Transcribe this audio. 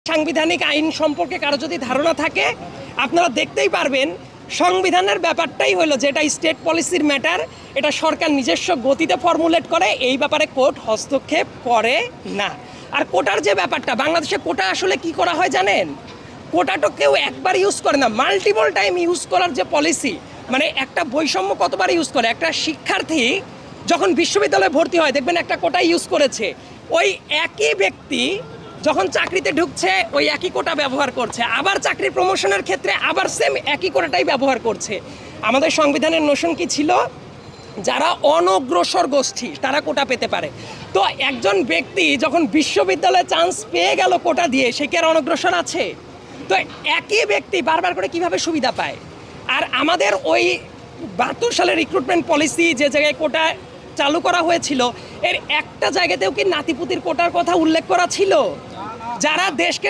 সাংবিধানিক আইন সম্পর্কে কারো যদি ধারণা থাকে আপনারা দেখতেই পারবেন সংবিধানের ব্যাপারটাই হলো যেটা স্টেট পলিসির ম্যাটার, এটা সরকার নিজস্ব গতিতে ফর্মুলেট করে, এই ব্যাপারে কোর্ট হস্তক্ষেপ করে না। আর কোটার যে ব্যাপারটা, বাংলাদেশে কোটা আসলে কি করা হয় জানেন? কোটাটা কেউ একবার ইউজ করে না, মাল্টিপল টাইম ইউজ করার যে পলিসি, মানে একটা বৈষম্য কতবার ইউজ করে। একটা শিক্ষার্থী যখন বিশ্ববিদ্যালয়ে ভর্তি হয় দেখবেন একটা কোটা ইউজ করেছে, ওই একই ব্যক্তি যখন চাকরিতে ঢুকছে ওই একই কোটা ব্যবহার করছে, আবার চাকরির প্রমোশনের ক্ষেত্রে আবার সেম একই কোটাটাই ব্যবহার করছে। আমাদের সংবিধানের নোশন কি ছিল? যারা অনগ্রসর গোষ্ঠী তারা কোটা পেতে পারে। তো একজন ব্যক্তি যখন বিশ্ববিদ্যালয়ে চান্স পেয়ে গেল কোটা দিয়ে, সে কি আর অনগ্রসর আছে? তো একই ব্যক্তি বারবার করে কিভাবে সুবিধা পায়? আর আমাদের ওই 72 সালের রিক্রুটমেন্ট পলিসি যে জায়গায় কোটা চালু করা হয়েছিল, এর একটা জায়গাতেও কি নাতিপুতির কোটার কথা উল্লেখ করা ছিল? যারা দেশকে